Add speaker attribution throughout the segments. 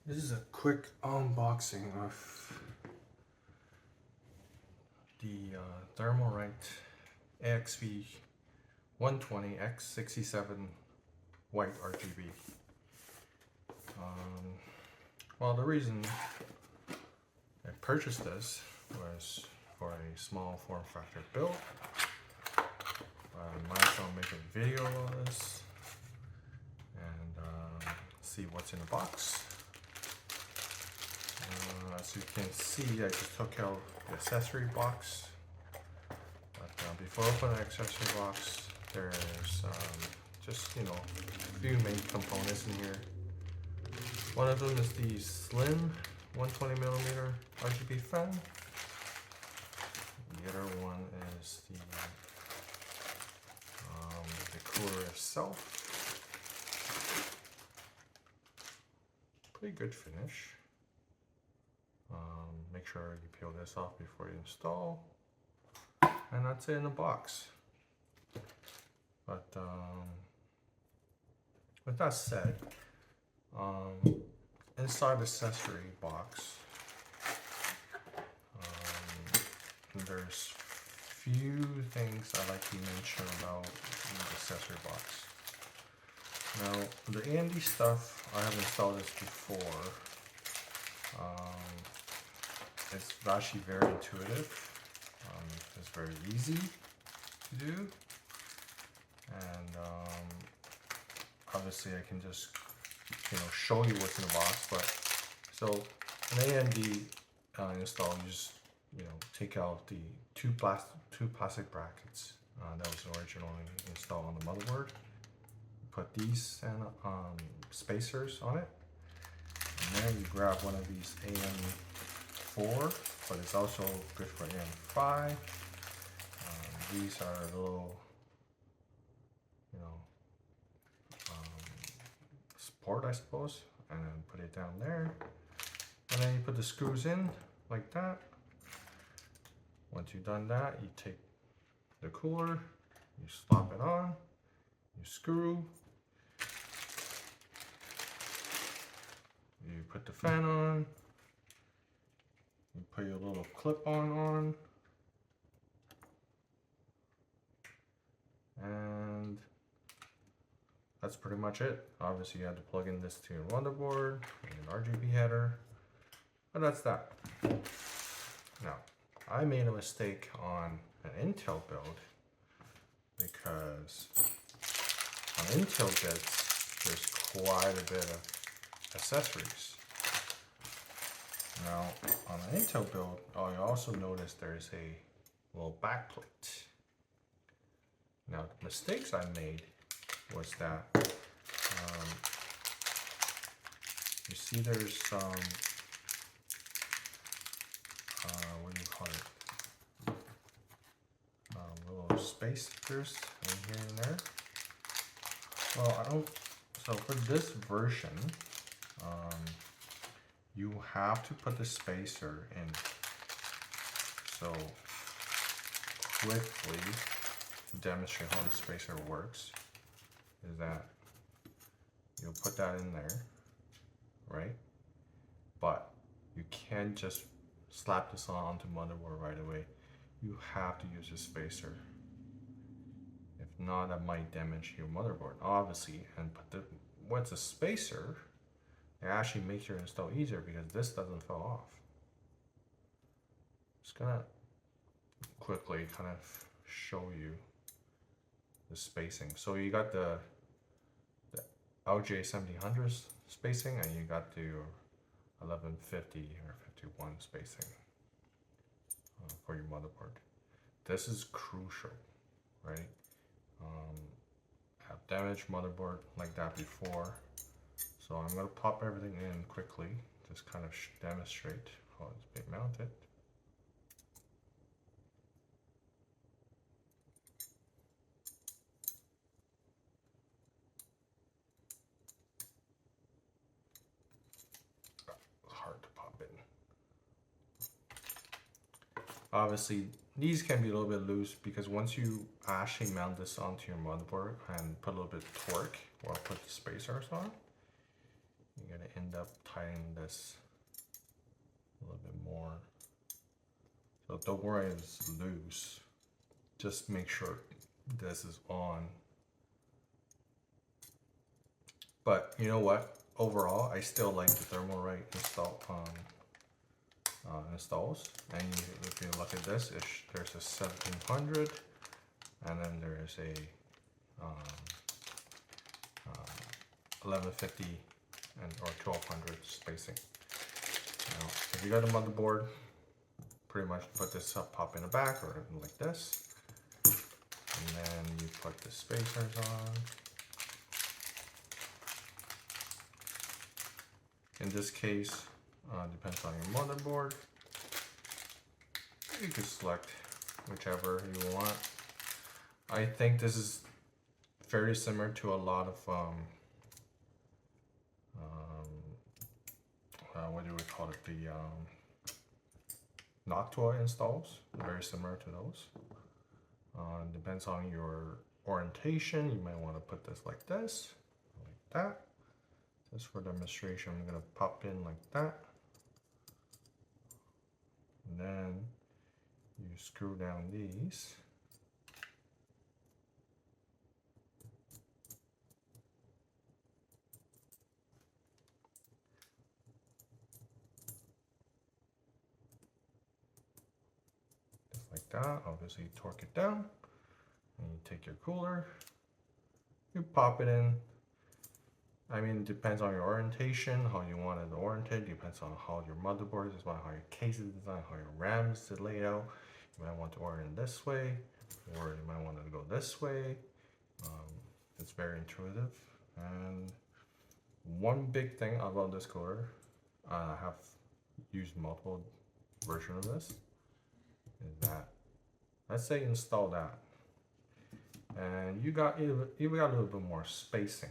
Speaker 1: This is a quick unboxing of the Thermalright AXP120 X67 white RGB. Well, the reason I purchased this was for a small form factor build. I might as well make a video on this and see what's in the box. As you can see, I just took out the accessory box. But before I open the accessory box, there's just, a few main components in here. One of them is the slim 120mm RGB fan. The other one is the cooler itself. Pretty good finish. Make sure you peel this off before you install, and that's it in the box. But with that said, inside the accessory box, there's few things I like to mention about the accessory box. Now, the AMD stuff, I have installed this before. It's actually very intuitive. It's very easy to do, and obviously I can just show you what's in the box. But so an AMD install, you just take out the two plastic brackets that was originally installed on the motherboard. Put these spacers on it, and then you grab one of these AM4, but it's also good for AM5. These are a little, support, I suppose, and then put it down there, and then you put the screws in like that. Once you've done that, you take the cooler, you slap it on, you screw, you put the fan on, you put your little clip-on on, and that's pretty much it. Obviously you have to plug in this to your motherboard and an RGB header, but that's that. Now, I made a mistake on an Intel build because on Intel bits there's quite a bit of accessories. Now, on an Intel build, I also noticed there's a little back plate. Now, the mistakes I made was that you see there's some what do you call it? Little spacers in here and there. Well, so for this version, you have to put the spacer in. So quickly to demonstrate how the spacer works is that you'll put that in there, right? But you can't just slap this onto motherboard right away. You have to use a spacer. If not, that might damage your motherboard, obviously. And what's a spacer? It actually makes your install easier because this doesn't fall off. Just gonna quickly kind of show you the spacing. So you got the LJ1700 spacing, and you got the 1150 or 51 spacing for your motherboard. This is crucial, right? I've damaged motherboard like that before, so I'm going to pop everything in quickly, just kind of demonstrate how it's being mounted. Hard to pop in. Obviously, these can be a little bit loose because once you actually mount this onto your motherboard and put a little bit of torque while put the spacers on, you're gonna end up tightening this a little bit more. So don't worry it's loose. Just make sure this is on. But you know what? Overall, I still like the Thermalright installs. And if you look at this, there's a 1700, and then there is a 1150 or 1200 spacing. Now, if you got a motherboard, pretty much put this up, pop in the back, or like this, and then you put the spacers on. In this case, depends on your motherboard. You can select whichever you want. I think this is very similar to a lot of what do we call it? The Noctua installs. Very similar to those. Depends on your orientation. You might want to put this like this, like that. Just for demonstration, I'm gonna pop in like that. And then you screw down these. Just like that. Obviously you torque it down. And you take your cooler. You pop it in. I mean, it depends on your orientation, how you want it oriented, depends on how your motherboard is designed, how your case is designed, how your RAM is laid out. You might want to orient it this way, or you might want it to go this way. It's very intuitive. And one big thing about this cooler, I have used multiple versions of this, is that, let's say install that, and you got a little bit more spacing.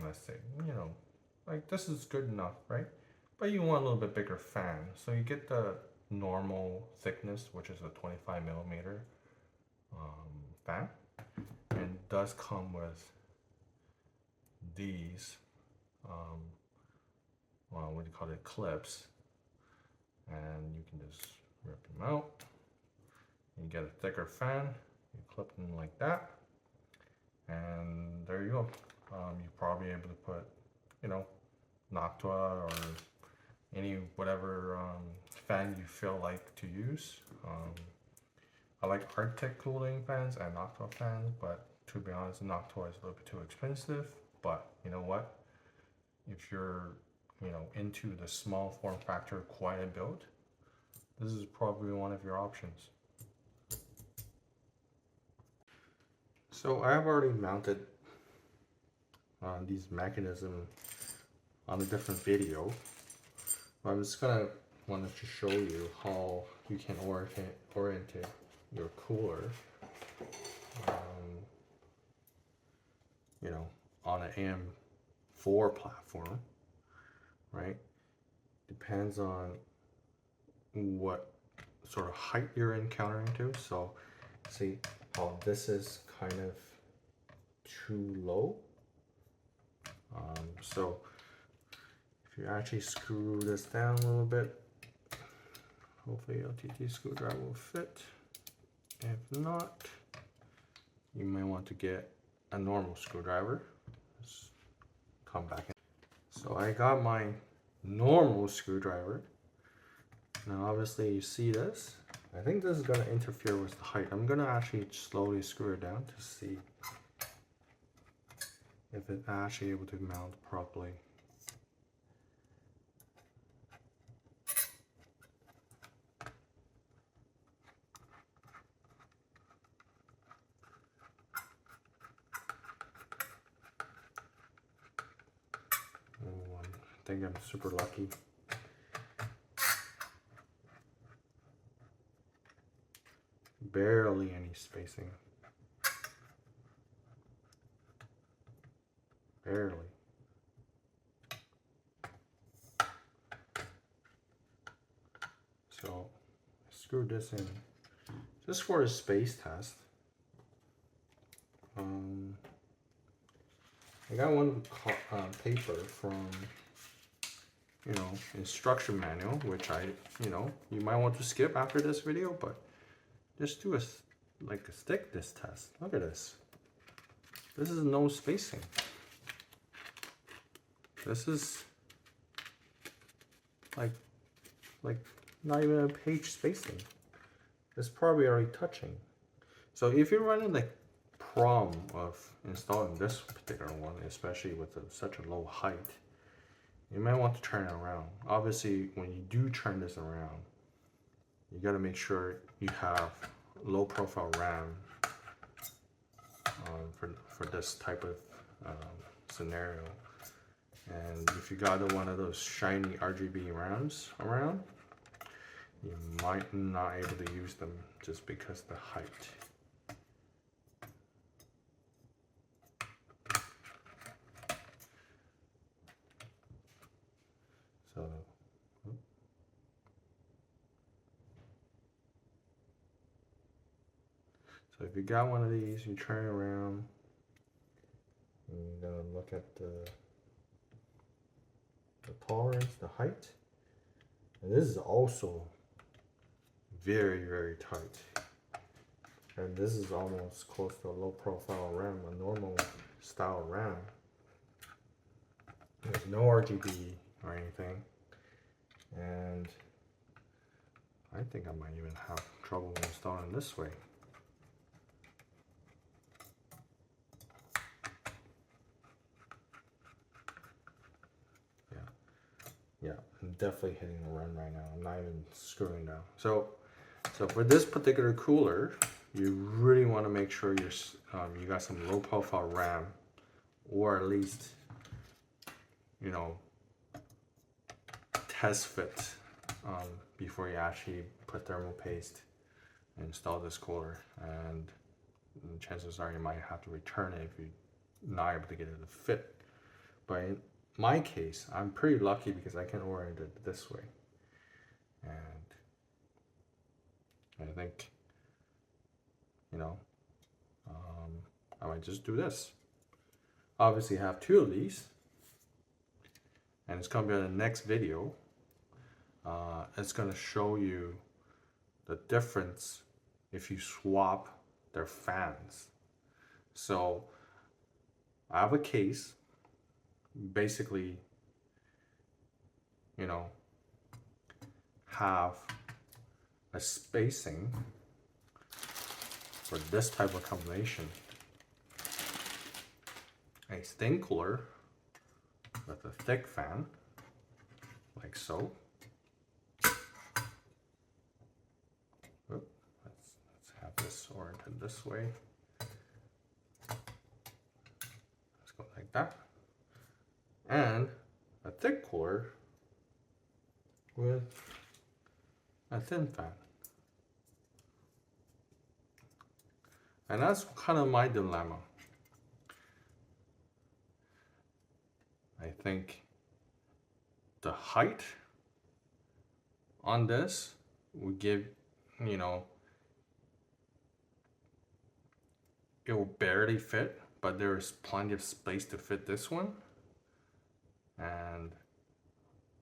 Speaker 1: Let's say, you know, like this is good enough, right? But you want a little bit bigger fan. So you get the normal thickness, which is a 25 millimeter fan. And it does come with these, well, what do you call it, clips. And you can just rip them out. You get a thicker fan, you clip them like that. And there you go. You're probably able to put, you know, Noctua or any whatever fan you feel like to use. I like Arctic cooling fans and Noctua fans, but to be honest, Noctua is a little bit too expensive. But you know what? If you're, you know, into the small form factor quiet build, this is probably one of your options. So I have already mounted these mechanisms on a different video. I'm just gonna wanted to show you how you can orient your cooler, you know, on an AM4 platform, right? Depends on what sort of height you're encountering to. So see how this is kind of too low. So if you actually screw this down a little bit, hopefully LTT screwdriver will fit. If not, you may want to get a normal screwdriver. Let's come back in. So I got my normal screwdriver. Now obviously you see this. I think this is going to interfere with the height. I'm going to actually slowly screw it down to see if it's actually able to mount properly. I think I'm super lucky. Barely any spacing. Barely. So screw this in just for a space test. I got one paper from you know, instruction manual, which you might want to skip after this video, but just do a thickness test. Look at this. This is no spacing. This is like not even a page spacing. It's probably already touching. So if you're running the problem of installing this particular one, especially with such a low height, you might want to turn it around. Obviously, when you do turn this around, you got to make sure you have low profile RAM for this type of scenario. And if you got one of those shiny RGB RAMs around, you might not able to use them just because of the height. So if you got one of these, you turn it around, and you're gonna look at the tolerance, the height, and this is also very, very tight. And this is almost close to a low profile RAM, a normal style RAM. There's no RGB or anything. And I think I might even have trouble installing this way. Yeah, I'm definitely hitting the run right now. I'm not even screwing down. So for this particular cooler, you really want to make sure you got some low profile RAM, or at least, you know, test fit before you actually put thermal paste and install this cooler. And chances are you might have to return it if you're not able to get it to fit. But in my case, I'm pretty lucky because I can orient it this way. And I think, you know, I might just do this. Obviously I have two of these, and it's gonna be in the next video. It's gonna show you the difference if you swap their fans. So I have a case, basically, you know, have a spacing for this type of combination. A thin cooler with a thick fan, like so. Let's have this oriented this way. Let's go like that. And a thick cooler with a thin fan. And that's kind of my dilemma. I think the height on this will give, you know, it will barely fit, but there is plenty of space to fit this one. And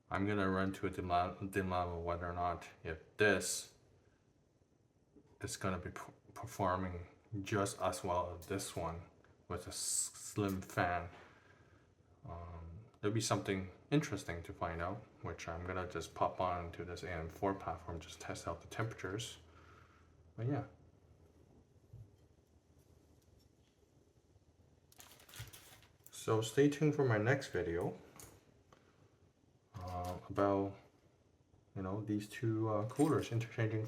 Speaker 1: I'm gonna run to a dilemma whether or not if this is gonna be performing just as well as this one with a slim fan. There'll be something interesting to find out, which I'm gonna just pop on to this AM4 platform, just test out the temperatures. But yeah. So stay tuned for my next video about, you know, these two coolers interchanging